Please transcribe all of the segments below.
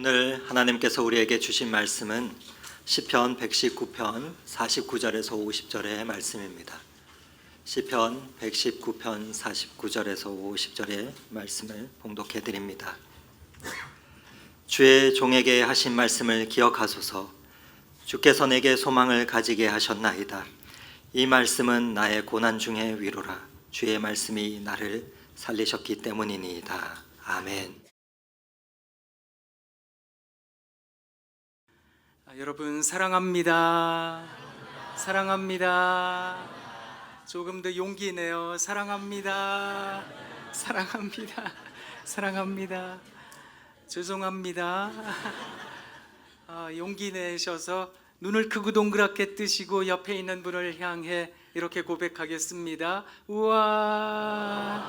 오늘 하나님께서 우리에게 주신 말씀은 시편 119편 49절에서 50절의 말씀입니다. 시편 119편 49절에서 50절의 말씀을 봉독해 드립니다. 주의 종에게 하신 말씀을 기억하소서. 주께서 내게 소망을 가지게 하셨나이다. 이 말씀은 나의 고난 중의 위로라. 주의 말씀이 나를 살리셨기 때문이니이다. 아멘. 여러분 사랑합니다. 사랑합니다. 조금 더 용기 내요. 사랑합니다. 사랑합니다. 사랑합니다. 죄송합니다. 용기 내셔서 눈을 크고 동그랗게 뜨시고 옆에 있는 분을 향해 이렇게 고백하겠습니다. 우와,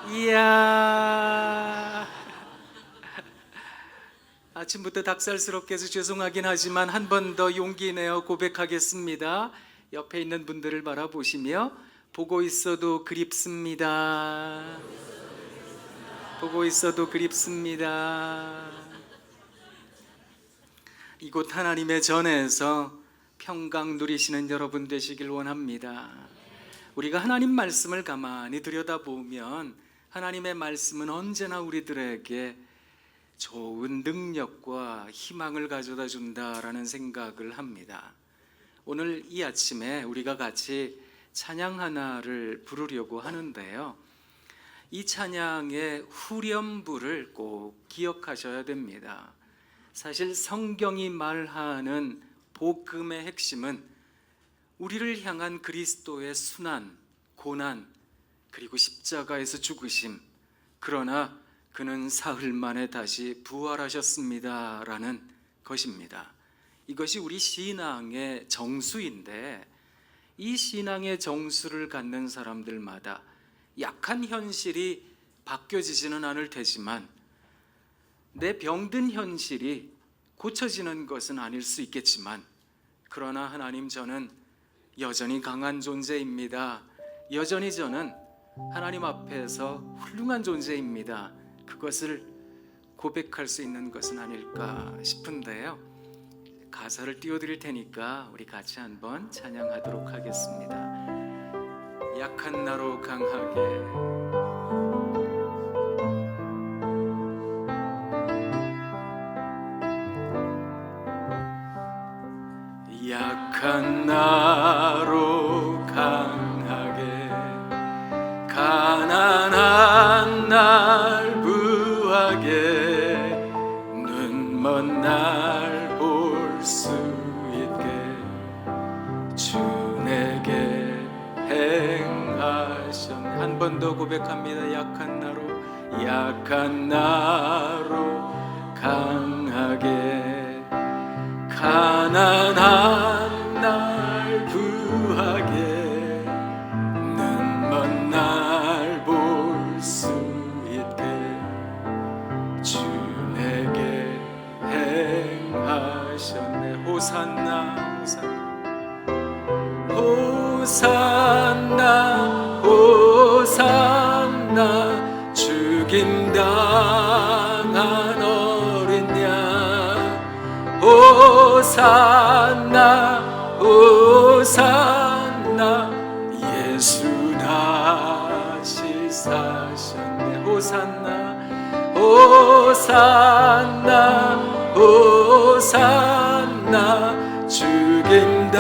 이야. 아침부터 닭살스럽게 해서 죄송하긴 하지만 한 번 더 용기 내어 고백하겠습니다. 옆에 있는 분들을 바라보시며 보고 있어도 그립습니다. 보고 있어도 그립습니다. 이곳 하나님의 전에서 평강 누리시는 여러분 되시길 원합니다. 우리가 하나님 말씀을 가만히 들여다보면 하나님의 말씀은 언제나 우리들에게 좋은 능력과 희망을 가져다 준다라는 생각을 합니다. 오늘 이 아침에 우리가 같이 찬양 하나를 부르려고 하는데요, 이 찬양의 후렴부를 꼭 기억하셔야 됩니다. 사실 성경이 말하는 복음의 핵심은 우리를 향한 그리스도의 순환, 고난, 그리고 십자가에서 죽으심, 그러나 그는 사흘 만에 다시 부활하셨습니다 라는 것입니다. 이것이 우리 신앙의 정수인데, 이 신앙의 정수를 갖는 사람들마다 약한 현실이 바뀌어지지는 않을 테지만 내 병든 현실이 고쳐지는 것은 아닐 수 있겠지만, 그러나 하나님, 저는 여전히 강한 존재입니다. 여전히 저는 하나님 앞에서 훌륭한 존재입니다. 그것을 고백할 수 있는 것은 아닐까 싶은데요, 가사를 띄워드릴 테니까 우리 같이 한번 찬양하도록 하겠습니다. 약한 나로 강하게. 약한 나로 강하게, 가난한 날 부하게, 눈먼 날 볼 수 있게 주 내게 행하셨네. 한 번 더 고백합니다. 약한 나로 강하게, 가난한 날 부하게, 눈먼 날 볼 수 있게 주 내게 행하셨네. 호산나, 호산나, 호산나, 죽임당한 어린 양. 호산나, 호산나, 예수 다시 사셨네. 호산나, 호산나, 호산나, 죽임당한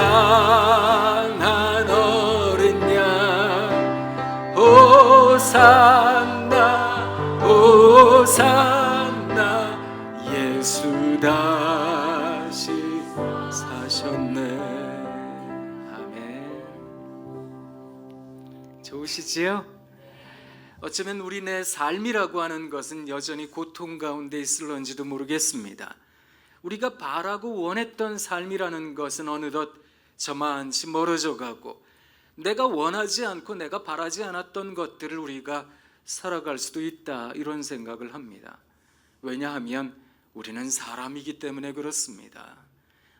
어린 양. 호산나, 호산나, 예수 다시 사셨네. 아멘. 좋으시지요? 어쩌면 우리네 삶이라고 하는 것은 여전히 고통 가운데 있을런지도 모르겠습니다. 우리가 바라고 원했던 삶이라는 것은 어느덧 저만치 멀어져 가고, 내가 원하지 않고 내가 바라지 않았던 것들을 우리가 살아갈 수도 있다, 이런 생각을 합니다. 왜냐하면 우리는 사람이기 때문에 그렇습니다.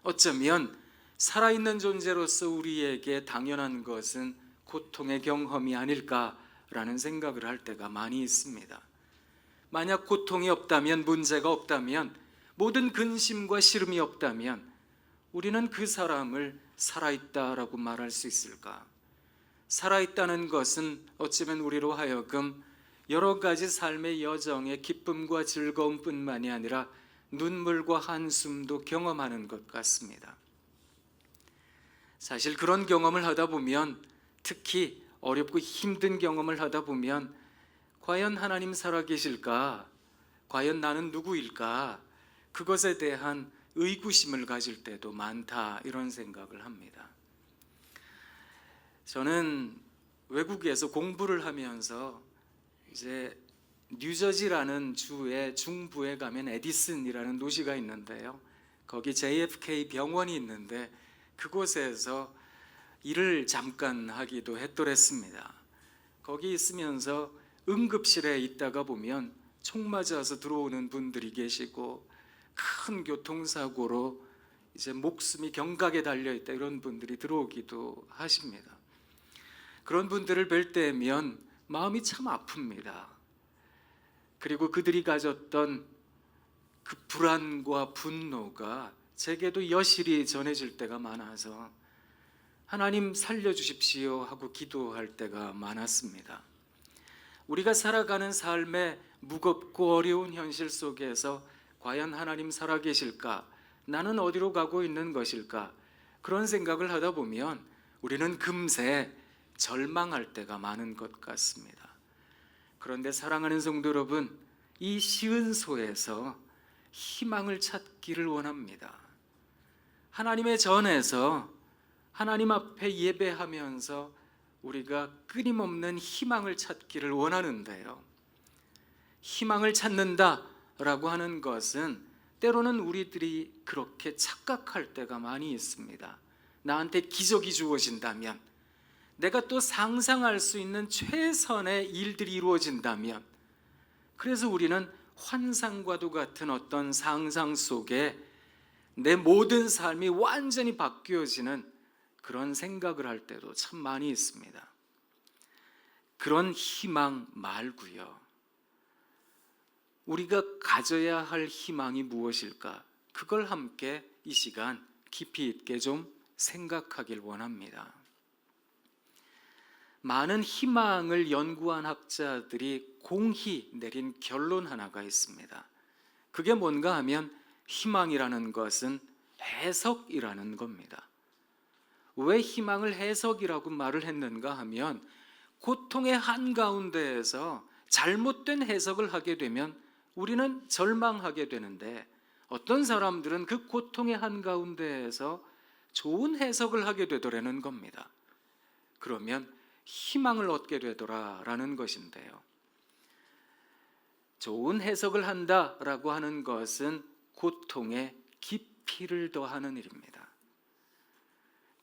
어쩌면 살아있는 존재로서 우리에게 당연한 것은 고통의 경험이 아닐까라는 생각을 할 때가 많이 있습니다. 만약 고통이 없다면, 문제가 없다면 모든 근심과 시름이 없다면 우리는 그 사람을 살아있다라고 말할 수 있을까? 살아있다는 것은 어쩌면 우리로 하여금 여러 가지 삶의 여정의 기쁨과 즐거움뿐만이 아니라 눈물과 한숨도 경험하는 것 같습니다. 사실 그런 경험을 하다 보면, 특히 어렵고 힘든 경험을 하다 보면 과연 하나님 살아계실까? 과연 나는 누구일까? 그것에 대한 의구심을 가질 때도 많다, 이런 생각을 합니다. 저는 외국에서 공부를 하면서 이제 뉴저지라는 주의 중부에 가면 에디슨이라는 도시가 있는데요. 거기 JFK 병원이 있는데 그곳에서 일을 잠깐 하기도 했더랬습니다. 거기 있으면서 응급실에 있다가 보면 총 맞아서 들어오는 분들이 계시고 큰 교통사고로 이제 목숨이 경각에 달려 있다, 이런 분들이 들어오기도 하십니다. 그런 분들을 뵐 때면 마음이 참 아픕니다. 그리고 그들이 가졌던 그 불안과 분노가 제게도 여실히 전해질 때가 많아서 하나님 살려주십시오 하고 기도할 때가 많았습니다. 우리가 살아가는 삶의 무겁고 어려운 현실 속에서 과연 하나님 살아계실까? 나는 어디로 가고 있는 것일까? 그런 생각을 하다 보면 우리는 금세 절망할 때가 많은 것 같습니다. 그런데 사랑하는 성도 여러분, 이 시은소에서 희망을 찾기를 원합니다. 하나님의 전에서 하나님 앞에 예배하면서 우리가 끊임없는 희망을 찾기를 원하는데요. 희망을 찾는다라고 하는 것은 때로는 우리들이 그렇게 착각할 때가 많이 있습니다. 나한테 기적이 주어진다면, 내가 또 상상할 수 있는 최선의 일들이 이루어진다면, 그래서 우리는 환상과도 같은 어떤 상상 속에 내 모든 삶이 완전히 바뀌어지는 그런 생각을 할 때도 참 많이 있습니다. 그런 희망 말고요, 우리가 가져야 할 희망이 무엇일까? 그걸 함께 이 시간 깊이 있게 좀 생각하길 원합니다. 많은 희망을 연구한 학자들이 공히 내린 결론 하나가 있습니다. 그게 뭔가 하면 희망이라는 것은 해석이라는 겁니다. 왜 희망을 해석이라고 말을 했는가 하면, 고통의 한가운데에서 잘못된 해석을 하게 되면 우리는 절망하게 되는데, 어떤 사람들은 그 고통의 한가운데에서 좋은 해석을 하게 되더라는 겁니다. 그러면 희망을 얻게 되더라라는 것인데요. 좋은 해석을 한다라고 하는 것은 고통에 깊이를 더하는 일입니다.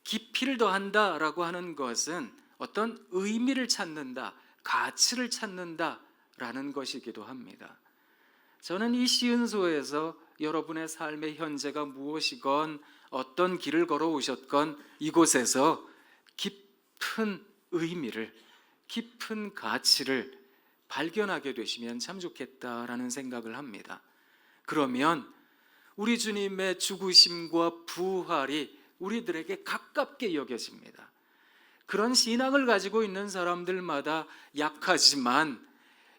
깊이를 더한다라고 하는 것은 어떤 의미를 찾는다, 가치를 찾는다라는 것이기도 합니다. 저는 이 시은소에서 여러분의 삶의 현재가 무엇이건 어떤 길을 걸어오셨건 이곳에서 깊은 의미를, 깊은 가치를 발견하게 되시면 참 좋겠다라는 생각을 합니다. 그러면 우리 주님의 죽으심과 부활이 우리들에게 가깝게 여겨집니다. 그런 신앙을 가지고 있는 사람들마다 약하지만,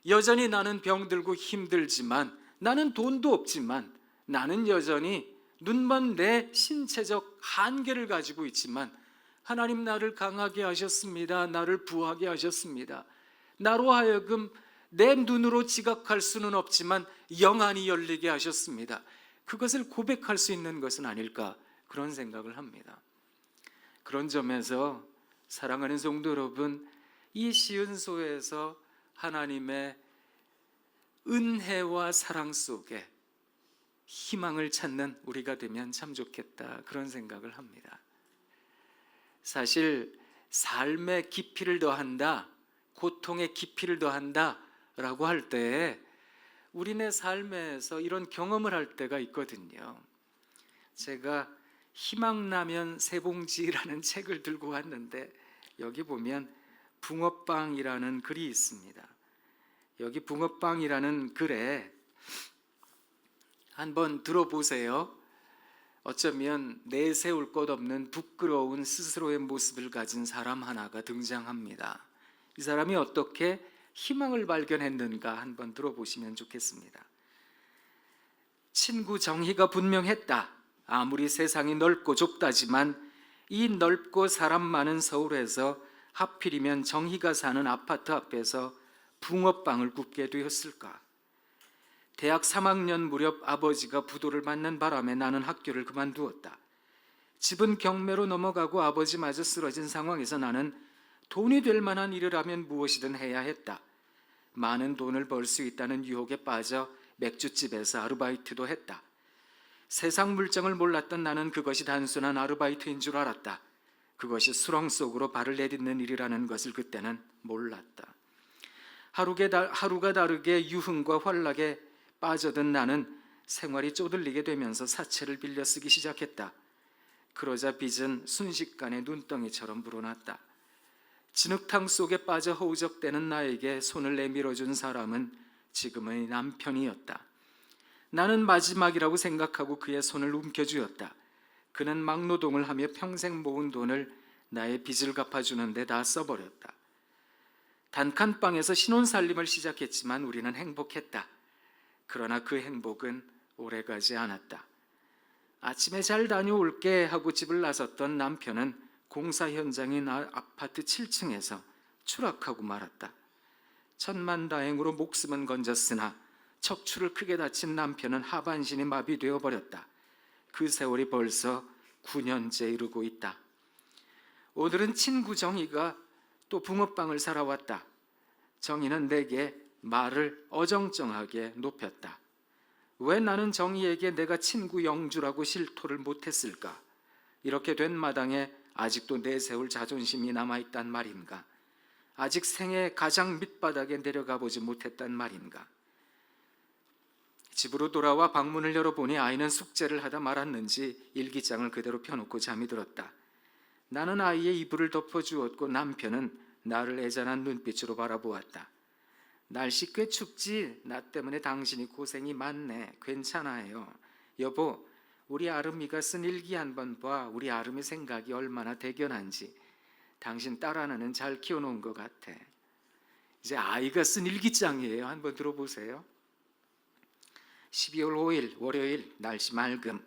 여전히 나는 병들고 힘들지만, 나는 돈도 없지만, 나는 여전히 눈먼 내 신체적 한계를 가지고 있지만 하나님 나를 강하게 하셨습니다. 나를 부하게 하셨습니다. 나로 하여금 내 눈으로 지각할 수는 없지만 영안이 열리게 하셨습니다. 그것을 고백할 수 있는 것은 아닐까, 그런 생각을 합니다. 그런 점에서 사랑하는 성도 여러분, 이 시은소에서 하나님의 은혜와 사랑 속에 희망을 찾는 우리가 되면 참 좋겠다, 그런 생각을 합니다. 사실 삶의 깊이를 더한다, 고통의 깊이를 더한다 라고 할 때 우리네 삶에서 이런 경험을 할 때가 있거든요. 제가 희망라면 세 봉지라는 책을 들고 왔는데, 여기 보면 붕어빵이라는 글이 있습니다. 여기 붕어빵이라는 글에 한번 들어보세요. 어쩌면 내세울 것 없는 부끄러운 스스로의 모습을 가진 사람 하나가 등장합니다. 이 사람이 어떻게 희망을 발견했는가 한번 들어보시면 좋겠습니다. 친구 정희가 분명했다. 아무리 세상이 넓고 좁다지만 이 넓고 사람 많은 서울에서 하필이면 정희가 사는 아파트 앞에서 붕어빵을 굽게 되었을까? 대학 3학년 무렵 아버지가 부도를 맞는 바람에 나는 학교를 그만두었다. 집은 경매로 넘어가고 아버지마저 쓰러진 상황에서 나는 돈이 될 만한 일을 하면 무엇이든 해야 했다. 많은 돈을 벌 수 있다는 유혹에 빠져 맥주집에서 아르바이트도 했다. 세상 물정을 몰랐던 나는 그것이 단순한 아르바이트인 줄 알았다. 그것이 수렁 속으로 발을 내딛는 일이라는 것을 그때는 몰랐다. 하루가 다르게 유흥과 환락에 빠져든 나는 생활이 쪼들리게 되면서 사채를 빌려 쓰기 시작했다. 그러자 빚은 순식간에 눈덩이처럼 불어났다. 진흙탕 속에 빠져 허우적대는 나에게 손을 내밀어준 사람은 지금의 남편이었다. 나는 마지막이라고 생각하고 그의 손을 움켜쥐었다. 그는 막노동을 하며 평생 모은 돈을 나의 빚을 갚아주는 데 다 써버렸다. 단칸방에서 신혼살림을 시작했지만 우리는 행복했다. 그러나 그 행복은 오래가지 않았다. 아침에 잘 다녀올게 하고 집을 나섰던 남편은 공사 현장인 아파트 7층에서 추락하고 말았다. 천만다행으로 목숨은 건졌으나 척추를 크게 다친 남편은 하반신이 마비되어 버렸다. 그 세월이 벌써 9년째 이르고 있다. 오늘은 친구 정희가 또 붕어빵을 사러 왔다. 정희는 내게 말을 어정쩡하게 높였다. 왜 나는 정희에게 내가 친구 영주라고 실토를 못했을까? 이렇게 된 마당에 아직도 내세울 자존심이 남아있단 말인가? 아직 생애 가장 밑바닥에 내려가 보지 못했단 말인가? 집으로 돌아와 방문을 열어보니 아이는 숙제를 하다 말았는지 일기장을 그대로 펴놓고 잠이 들었다. 나는 아이의 이불을 덮어주었고 남편은 나를 애잔한 눈빛으로 바라보았다. 날씨 꽤 춥지? 나 때문에 당신이 고생이 많네. 괜찮아요. 여보, 우리 아름이가 쓴 일기 한번 봐. 우리 아름의 생각이 얼마나 대견한지. 당신 딸 하나는 잘 키워놓은 것 같아. 이제 아이가 쓴 일기장이에요. 한번 들어보세요. 12월 5일 월요일 날씨 맑음.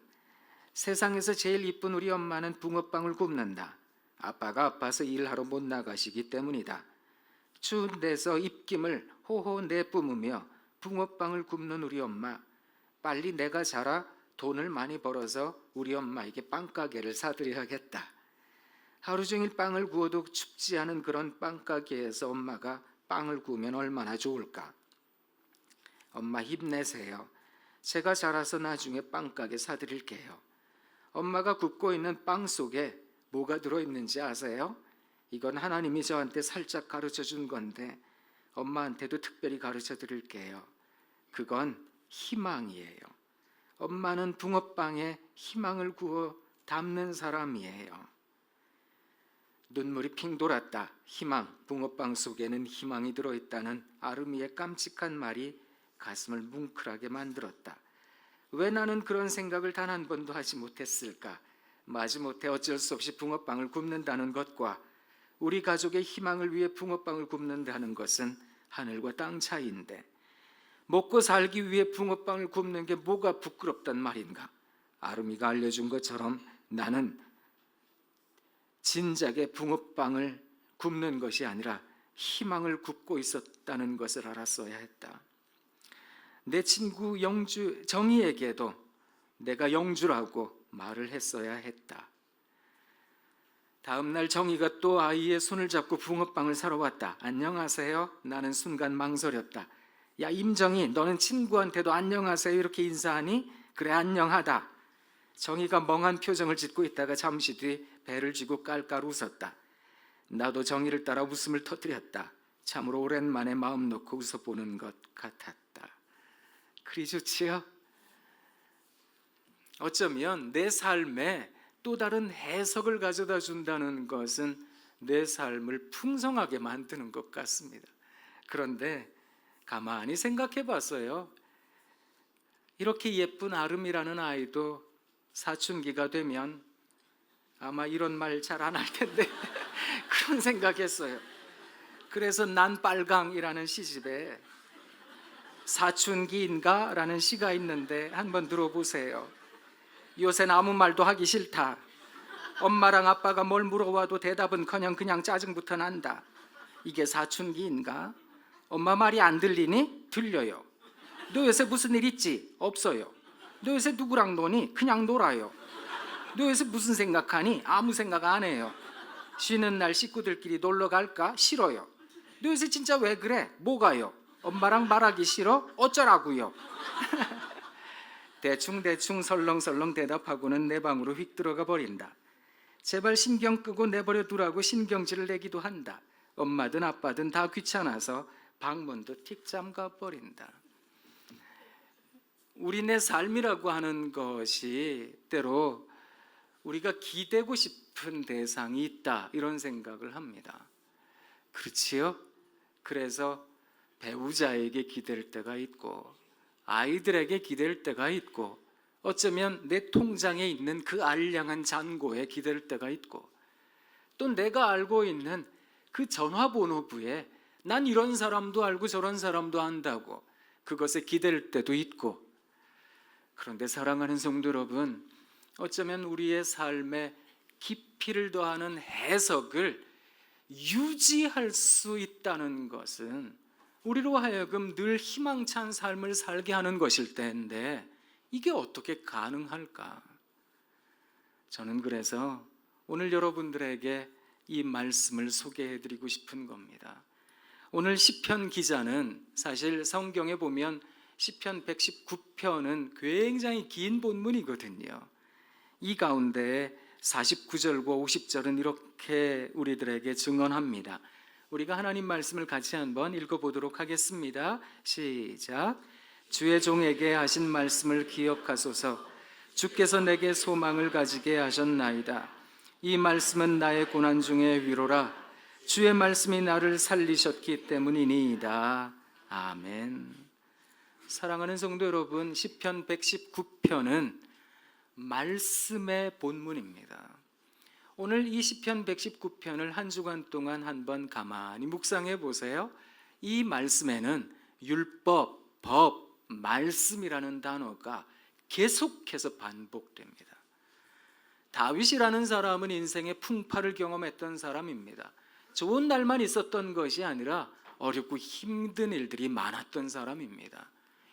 세상에서 제일 이쁜 우리 엄마는 붕어빵을 굽는다. 아빠가 아파서 일하러 못 나가시기 때문이다. 추운 데서 입김을 호호 내뿜으며 붕어빵을 굽는 우리 엄마. 빨리 내가 자라 돈을 많이 벌어서 우리 엄마에게 빵가게를 사드려야겠다. 하루 종일 빵을 구워도 춥지 않은 그런 빵가게에서 엄마가 빵을 구우면 얼마나 좋을까. 엄마 힘내세요. 제가 자라서 나중에 빵가게 사드릴게요. 엄마가 굽고 있는 빵 속에 뭐가 들어있는지 아세요? 이건 하나님이 저한테 살짝 가르쳐 준 건데 엄마한테도 특별히 가르쳐 드릴게요. 그건 희망이에요. 엄마는 붕어빵에 희망을 구워 담는 사람이에요. 눈물이 핑 돌았다. 희망, 붕어빵 속에는 희망이 들어있다는 아름이의 깜찍한 말이 가슴을 뭉클하게 만들었다. 왜 나는 그런 생각을 단 한 번도 하지 못했을까? 마지못해 어쩔 수 없이 붕어빵을 굽는다는 것과 우리 가족의 희망을 위해 붕어빵을 굽는다는 것은 하늘과 땅 차이인데 먹고 살기 위해 붕어빵을 굽는 게 뭐가 부끄럽단 말인가? 아름이가 알려준 것처럼 나는 진작에 붕어빵을 굽는 것이 아니라 희망을 굽고 있었다는 것을 알았어야 했다. 내 친구 영주 정희에게도 내가 영주라고 말을 했어야 했다. 다음 날 정희가 또 아이의 손을 잡고 붕어빵을 사러 왔다. 안녕하세요. 나는 순간 망설였다. 야 임정희, 너는 친구한테도 안녕하세요 이렇게 인사하니? 그래 안녕하다. 정희가 멍한 표정을 짓고 있다가 잠시 뒤 배를 쥐고 깔깔 웃었다. 나도 정희를 따라 웃음을 터뜨렸다. 참으로 오랜만에 마음 놓고 웃어보는 것 같았다. 그리 좋지요? 어쩌면 내 삶에 또 다른 해석을 가져다 준다는 것은 내 삶을 풍성하게 만드는 것 같습니다. 그런데 가만히 생각해 봤어요. 이렇게 예쁜 아름이라는 아이도 사춘기가 되면 아마 이런 말 잘 안 할 텐데 그런 생각했어요. 그래서 난 빨강이라는 시집에 사춘기인가? 라는 시가 있는데 한번 들어보세요. 요새는 아무 말도 하기 싫다. 엄마랑 아빠가 뭘 물어봐도 대답은커녕 그냥 짜증부터 난다. 이게 사춘기인가? 엄마 말이 안 들리니? 들려요. 너 요새 무슨 일 있지? 없어요. 너 요새 누구랑 노니? 그냥 놀아요. 너 요새 무슨 생각하니? 아무 생각 안 해요. 쉬는 날 식구들끼리 놀러 갈까? 싫어요. 너 요새 진짜 왜 그래? 뭐가요? 엄마랑 말하기 싫어? 어쩌라고요? 대충 설렁설렁 대답하고는 내 방으로 휙 들어가 버린다. 제발 신경 끄고 내버려 두라고 신경질을 내기도 한다. 엄마든 아빠든 다 귀찮아서 방문도 틱 잠가 버린다. 우리네 삶이라고 하는 것이 때로 우리가 기대고 싶은 대상이 있다, 이런 생각을 합니다. 그렇지요? 그래서 배우자에게 기댈 때가 있고 아이들에게 기댈 때가 있고 어쩌면 내 통장에 있는 그 알량한 잔고에 기댈 때가 있고 또 내가 알고 있는 그 전화번호부에 난 이런 사람도 알고 저런 사람도 안다고 그것에 기댈 때도 있고. 그런데 사랑하는 성도 여러분, 어쩌면 우리의 삶에 깊이를 더하는 해석을 유지할 수 있다는 것은 우리로 하여금 늘 희망찬 삶을 살게 하는 것일 텐데 이게 어떻게 가능할까? 저는 그래서 오늘 여러분들에게 이 말씀을 소개해드리고 싶은 겁니다. 오늘 시편 기자는 사실 성경에 보면 시편 119편은 굉장히 긴 본문이거든요. 이 가운데 49절과 50절은 이렇게 우리들에게 증언합니다. 우리가 하나님 말씀을 같이 한번 읽어보도록 하겠습니다. 시작. 주의 종에게 하신 말씀을 기억하소서. 주께서 내게 소망을 가지게 하셨나이다. 이 말씀은 나의 고난 중에 위로라. 주의 말씀이 나를 살리셨기 때문이니이다. 아멘. 사랑하는 성도 여러분, 시편 119편은 말씀의 본문입니다. 오늘 이 시편 119편을 한 주간 동안 한번 가만히 묵상해 보세요. 이 말씀에는 율법, 법, 말씀이라는 단어가 계속해서 반복됩니다. 다윗이라는 사람은 인생의 풍파를 경험했던 사람입니다. 좋은 날만 있었던 것이 아니라 어렵고 힘든 일들이 많았던 사람입니다.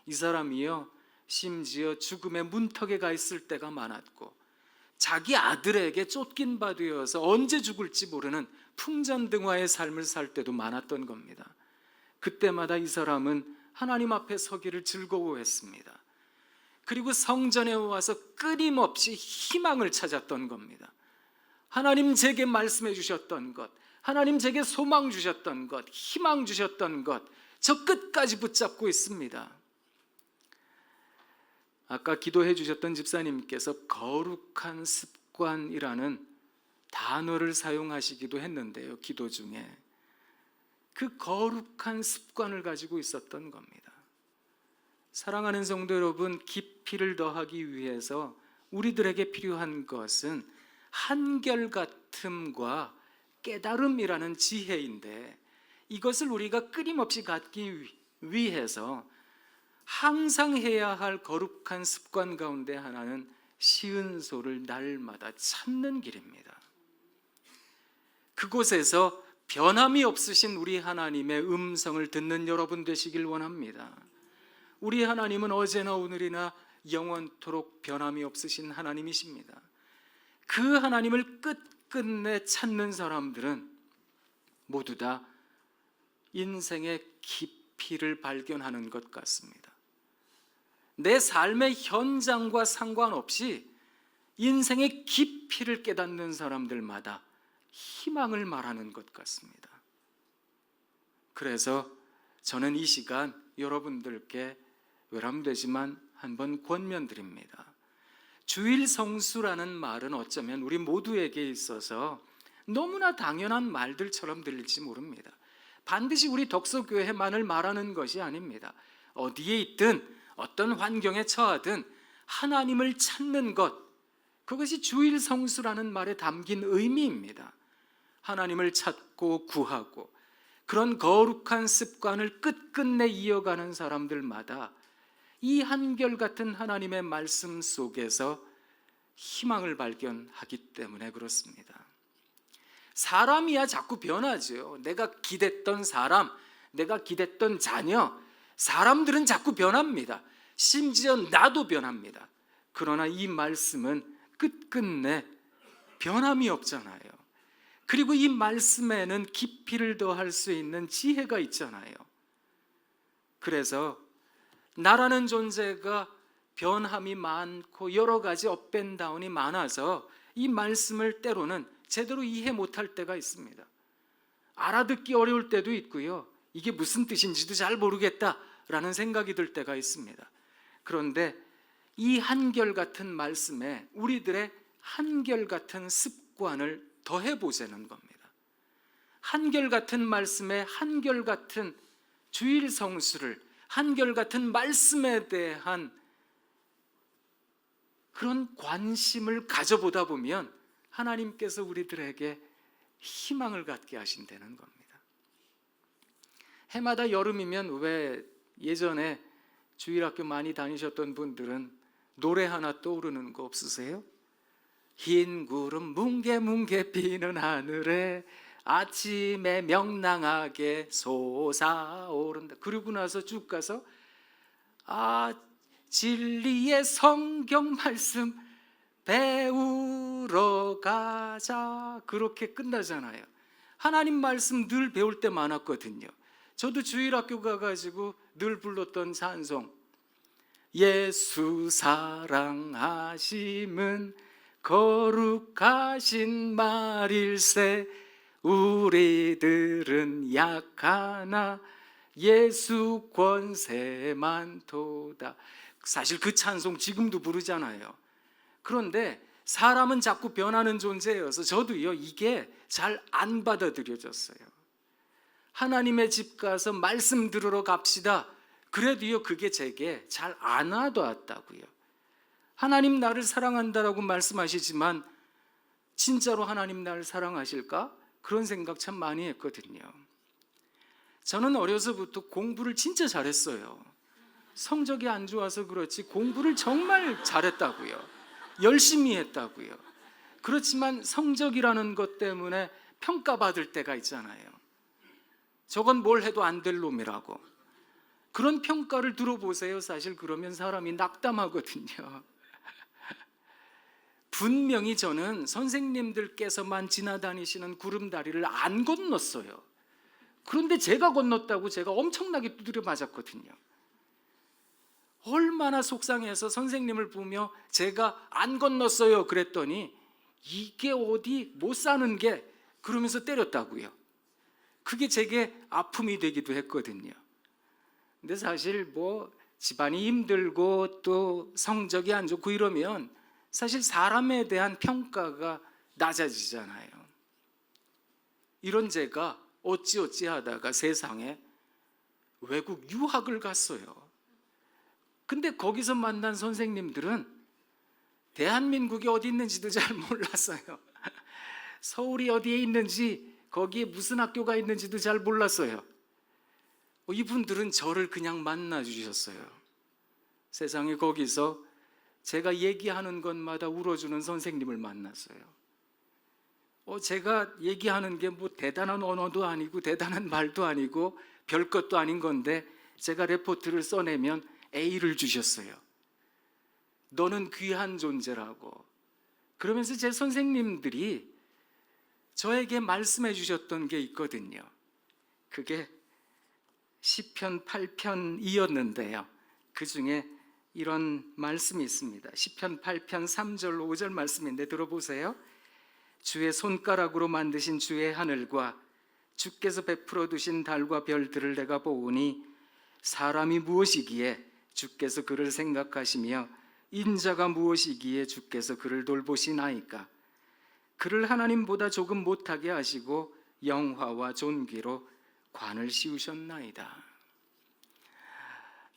이 사람이요, 심지어 죽음의 문턱에 가 있을 때가 많았고 자기 아들에게 쫓긴 바 되어서 언제 죽을지 모르는 풍전등화의 삶을 살 때도 많았던 겁니다. 그때마다 이 사람은 하나님 앞에 서기를 즐거워했습니다. 그리고 성전에 와서 끊임없이 희망을 찾았던 겁니다. 하나님 제게 말씀해 주셨던 것, 하나님 제게 소망 주셨던 것, 희망 주셨던 것, 저 끝까지 붙잡고 있습니다. 아까 기도해 주셨던 집사님께서 거룩한 습관이라는 단어를 사용하시기도 했는데요, 기도 중에 그 거룩한 습관을 가지고 있었던 겁니다. 사랑하는 성도 여러분, 깊이를 더하기 위해서 우리들에게 필요한 것은 한결같음과 깨달음이라는 지혜인데 이것을 우리가 끊임없이 갖기 위해서 항상 해야 할 거룩한 습관 가운데 하나는 시은소를 날마다 찾는 길입니다. 그곳에서 변함이 없으신 우리 하나님의 음성을 듣는 여러분 되시길 원합니다. 우리 하나님은 어제나 오늘이나 영원토록 변함이 없으신 하나님이십니다. 그 하나님을 끝끝내 찾는 사람들은 모두 다 인생의 깊이를 발견하는 것 같습니다. 내 삶의 현장과 상관없이 인생의 깊이를 깨닫는 사람들마다 희망을 말하는 것 같습니다. 그래서 저는 이 시간 여러분들께 외람되지만 한번 권면드립니다. 주일 성수라는 말은 어쩌면 우리 모두에게 있어서 너무나 당연한 말들처럼 들릴지 모릅니다. 반드시 우리 덕소교회만을 말하는 것이 아닙니다. 어디에 있든 어떤 환경에 처하든 하나님을 찾는 것, 그것이 주일 성수라는 말에 담긴 의미입니다. 하나님을 찾고 구하고 그런 거룩한 습관을 끝끝내 이어가는 사람들마다 이 한결같은 하나님의 말씀 속에서 희망을 발견하기 때문에 그렇습니다. 사람이야 자꾸 변하죠. 내가 기댔던 사람, 내가 기댔던 자녀, 사람들은 자꾸 변합니다. 심지어 나도 변합니다. 그러나 이 말씀은 끝끝내 변함이 없잖아요. 그리고 이 말씀에는 깊이를 더할 수 있는 지혜가 있잖아요. 그래서 나라는 존재가 변함이 많고 여러 가지 업앤다운이 많아서 이 말씀을 때로는 제대로 이해 못할 때가 있습니다. 알아듣기 어려울 때도 있고요. 이게 무슨 뜻인지도 잘 모르겠다라는 생각이 들 때가 있습니다. 그런데 이 한결같은 말씀에 우리들의 한결같은 습관을 더해보자는 겁니다. 한결같은 말씀에 한결같은 주일 성수를, 한결같은 말씀에 대한 그런 관심을 가져보다 보면 하나님께서 우리들에게 희망을 갖게 하신다는 겁니다. 해마다 여름이면 왜 예전에 주일학교 많이 다니셨던 분들은 노래 하나 떠오르는 거 없으세요? 흰 구름 뭉게뭉게 피는 하늘에 아침에 명랑하게 솟아오른다. 그러고 나서 쭉 가서 진리의 성경 말씀 배우러 가자. 그렇게 끝나잖아요. 하나님 말씀 늘 배울 때 많았거든요. 저도 주일학교 가가지고 늘 불렀던 찬송, 예수 사랑하심은 거룩하신 말일세, 우리들은 약하나 예수 권세 많도다. 사실 그 찬송 지금도 부르잖아요. 그런데 사람은 자꾸 변하는 존재여서 저도요, 이게 잘 안 받아들여졌어요. 하나님의 집 가서 말씀 들으러 갑시다. 그래도요, 그게 제게 잘 안 와닿았다고요. 하나님 나를 사랑한다라고 말씀하시지만 진짜로 하나님 나를 사랑하실까? 그런 생각 참 많이 했거든요. 저는 어려서부터 공부를 진짜 잘했어요. 성적이 안 좋아서 그렇지 공부를 정말 잘했다고요. 열심히 했다고요. 그렇지만 성적이라는 것 때문에 평가받을 때가 있잖아요. 저건 뭘 해도 안 될 놈이라고. 그런 평가를 들어보세요. 사실 그러면 사람이 낙담하거든요. 분명히 저는 선생님들께서만 지나다니시는 구름다리를 안 건넜어요. 그런데 제가 건넜다고 제가 엄청나게 두드려 맞았거든요. 얼마나 속상해서 선생님을 보며 제가 안 건넜어요 그랬더니 이게 어디 못 사는 게 그러면서 때렸다고요. 그게 제게 아픔이 되기도 했거든요. 근데 사실 뭐 집안이 힘들고 또 성적이 안 좋고 이러면 사실 사람에 대한 평가가 낮아지잖아요. 이런 제가 어찌어찌 하다가 세상에 외국 유학을 갔어요. 근데 거기서 만난 선생님들은 대한민국이 어디 있는지도 잘 몰랐어요. 서울이 어디에 있는지, 거기에 무슨 학교가 있는지도 잘 몰랐어요. 이분들은 저를 그냥 만나 주셨어요. 세상에 거기서 제가 얘기하는 것마다 울어주는 선생님을 만났어요. 제가 얘기하는 게 뭐 대단한 언어도 아니고 대단한 말도 아니고 별것도 아닌 건데 제가 레포트를 써내면 A를 주셨어요. 너는 귀한 존재라고. 그러면서 제 선생님들이 저에게 말씀해 주셨던 게 있거든요. 그게 시편 8편이었는데요. 그 중에 이런 말씀이 있습니다. 시편 8편 3절 5절 말씀인데 들어보세요. 주의 손가락으로 만드신 주의 하늘과 주께서 베풀어 두신 달과 별들을 내가 보오니 사람이 무엇이기에 주께서 그를 생각하시며 인자가 무엇이기에 주께서 그를 돌보시나이까. 그를 하나님보다 조금 못하게 하시고 영화와 존귀로 관을 씌우셨나이다.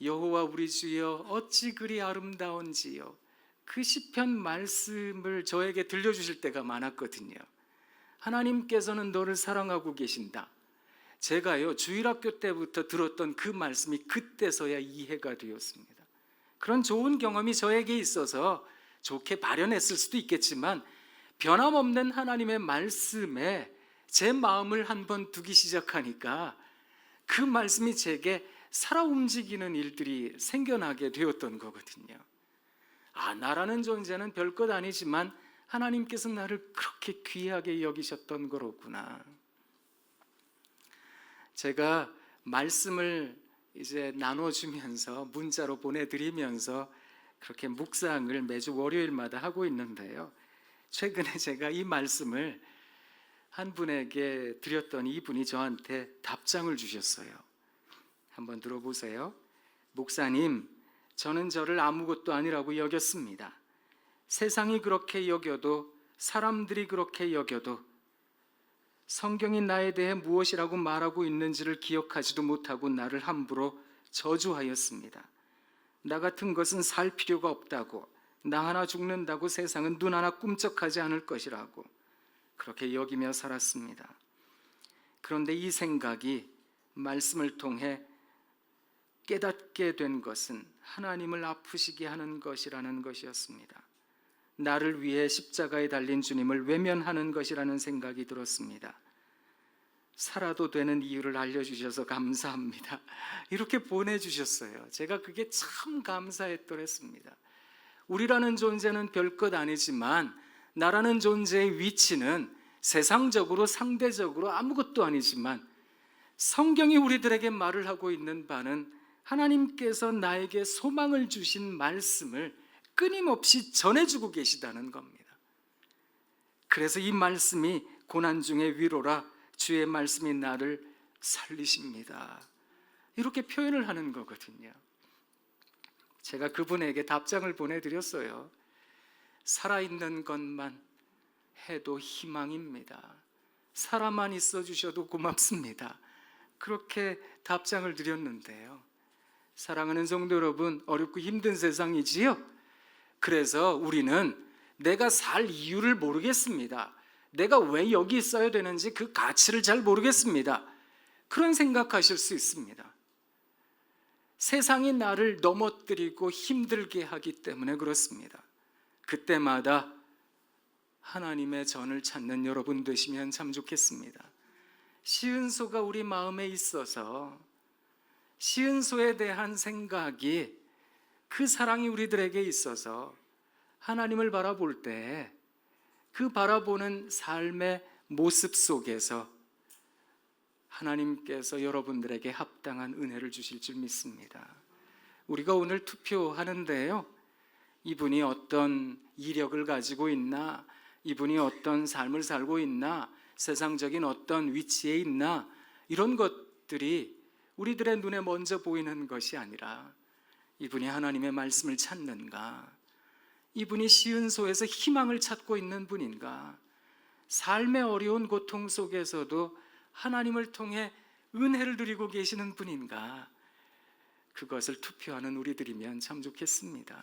여호와 우리 주여 어찌 그리 아름다운지요. 그 시편 말씀을 저에게 들려주실 때가 많았거든요. 하나님께서는 너를 사랑하고 계신다. 제가요 주일학교 때부터 들었던 그 말씀이 그때서야 이해가 되었습니다. 그런 좋은 경험이 저에게 있어서 좋게 발현했을 수도 있겠지만 변함없는 하나님의 말씀에 제 마음을 한번 두기 시작하니까 그 말씀이 제게 살아 움직이는 일들이 생겨나게 되었던 거거든요. 나라는 존재는 별것 아니지만 하나님께서 나를 그렇게 귀하게 여기셨던 거로구나. 제가 말씀을 이제 나눠주면서 문자로 보내드리면서 그렇게 묵상을 매주 월요일마다 하고 있는데요. 최근에 제가 이 말씀을 한 분에게 드렸더니 이분이 저한테 답장을 주셨어요. 한번 들어보세요. 목사님, 저는 저를 아무것도 아니라고 여겼습니다. 세상이 그렇게 여겨도 사람들이 그렇게 여겨도 성경이 나에 대해 무엇이라고 말하고 있는지를 기억하지도 못하고 나를 함부로 저주하였습니다. 나 같은 것은 살 필요가 없다고, 나 하나 죽는다고 세상은 눈 하나 꿈쩍하지 않을 것이라고 그렇게 여기며 살았습니다. 그런데 이 생각이 말씀을 통해 깨닫게 된 것은 하나님을 아프시게 하는 것이라는 것이었습니다. 나를 위해 십자가에 달린 주님을 외면하는 것이라는 생각이 들었습니다. 살아도 되는 이유를 알려주셔서 감사합니다. 이렇게 보내주셨어요. 제가 그게 참 감사했더랬습니다. 우리라는 존재는 별것 아니지만 나라는 존재의 위치는 세상적으로 상대적으로 아무것도 아니지만 성경이 우리들에게 말을 하고 있는 바는 하나님께서 나에게 소망을 주신 말씀을 끊임없이 전해주고 계시다는 겁니다. 그래서 이 말씀이 고난 중의 위로라, 주의 말씀이 나를 살리십니다. 이렇게 표현을 하는 거거든요. 제가 그분에게 답장을 보내드렸어요. 살아있는 것만 해도 희망입니다. 살아만 있어 주셔도 고맙습니다. 그렇게 답장을 드렸는데요. 사랑하는 성도 여러분, 어렵고 힘든 세상이지요? 그래서 우리는 내가 살 이유를 모르겠습니다. 내가 왜 여기 있어야 되는지 그 가치를 잘 모르겠습니다. 그런 생각하실 수 있습니다. 세상이 나를 넘어뜨리고 힘들게 하기 때문에 그렇습니다. 그때마다 하나님의 전을 찾는 여러분 되시면 참 좋겠습니다. 시은소가 우리 마음에 있어서 시은소에 대한 생각이, 그 사랑이 우리들에게 있어서 하나님을 바라볼 때 그 바라보는 삶의 모습 속에서 하나님께서 여러분들에게 합당한 은혜를 주실 줄 믿습니다. 우리가 오늘 투표하는데요, 이분이 어떤 이력을 가지고 있나, 이분이 어떤 삶을 살고 있나, 세상적인 어떤 위치에 있나, 이런 것들이 우리들의 눈에 먼저 보이는 것이 아니라 이분이 하나님의 말씀을 찾는가, 이분이 시은소에서 희망을 찾고 있는 분인가, 삶의 어려운 고통 속에서도 하나님을 통해 은혜를 누리고 계시는 분인가, 그것을 투표하는 우리들이면 참 좋겠습니다.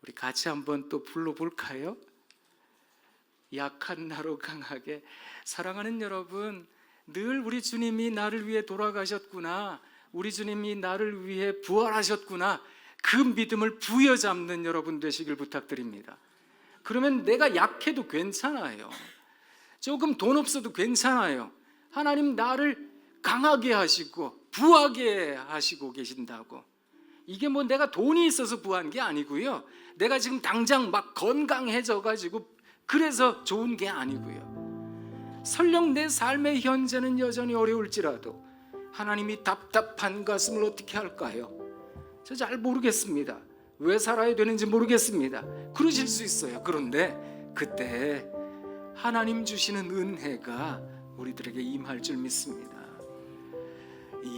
우리 같이 한번 또 불러볼까요? 약한 나로 강하게. 사랑하는 여러분, 늘 우리 주님이 나를 위해 돌아가셨구나, 우리 주님이 나를 위해 부활하셨구나, 그 믿음을 부여잡는 여러분 되시길 부탁드립니다. 그러면 내가 약해도 괜찮아요. 조금 돈 없어도 괜찮아요. 하나님 나를 강하게 하시고 부하게 하시고 계신다고. 이게 뭐 내가 돈이 있어서 부한 게 아니고요, 내가 지금 당장 막 건강해져 가지고 그래서 좋은 게 아니고요, 설령 내 삶의 현재는 여전히 어려울지라도 하나님이 답답한 가슴을 어떻게 할까요? 저 잘 모르겠습니다. 왜 살아야 되는지 모르겠습니다. 그러실 수 있어요. 그런데 그때 하나님 주시는 은혜가 우리들에게 임할 줄 믿습니다.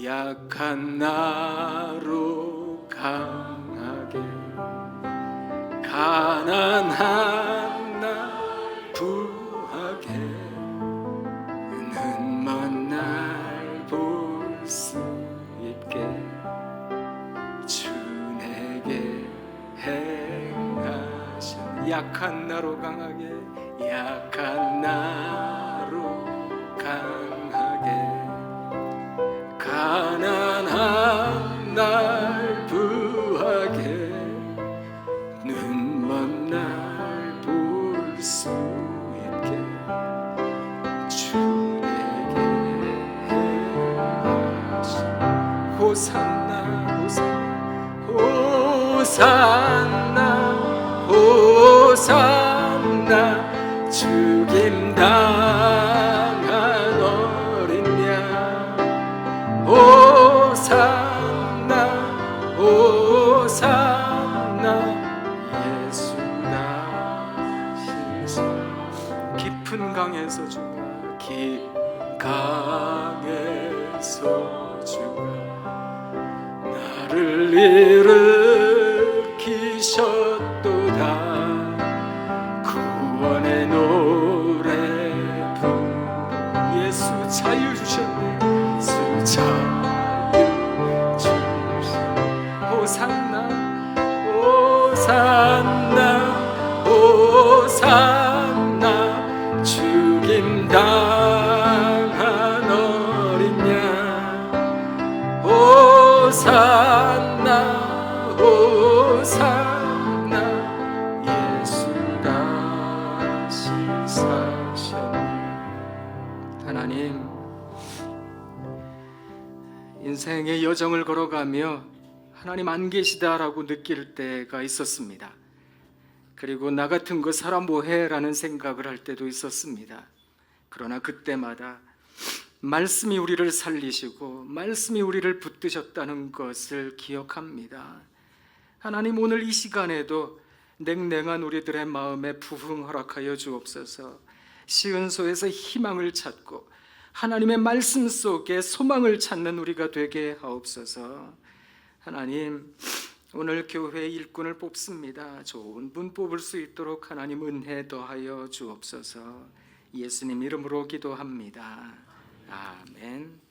약한 나로 강하게, 가난한 나 부하게, 눈먼 날 볼 수 있게 행하셨네. 약한 나로 강하게, 약한 나로 강하게, 가난한 날 부하게, 눈먼 날 볼 수 있게 주에게 행하신 호산나 호산나 호산나 죽임 당한 어린 양 호산나 호산나 예수 다시사 깊은 강에서 주가 깊은 강에서 주가 나를 일으키셨도다. 구원의 노래 부르 예수 자유 주셨네. 예수 자유 주셨네. 호산나 호산나 호산나 죽임 당한 어린 양 호산나 호산나 예수 다시 사셨네. 하나님, 인생의 여정을 걸어가며 하나님 안 계시다라고 느낄 때가 있었습니다. 그리고 나 같은 거 사람 뭐해? 라는 생각을 할 때도 있었습니다. 그러나 그때마다 말씀이 우리를 살리시고 말씀이 우리를 붙드셨다는 것을 기억합니다. 하나님, 오늘 이 시간에도 냉랭한 우리들의 마음에 부흥 허락하여 주옵소서. 시은소에서 희망을 찾고 하나님의 말씀 속에 소망을 찾는 우리가 되게 하옵소서. 하나님, 오늘 교회 일꾼을 뽑습니다. 좋은 분 뽑을 수 있도록 하나님 은혜 더하여 주옵소서. 예수님 이름으로 기도합니다. 아멘.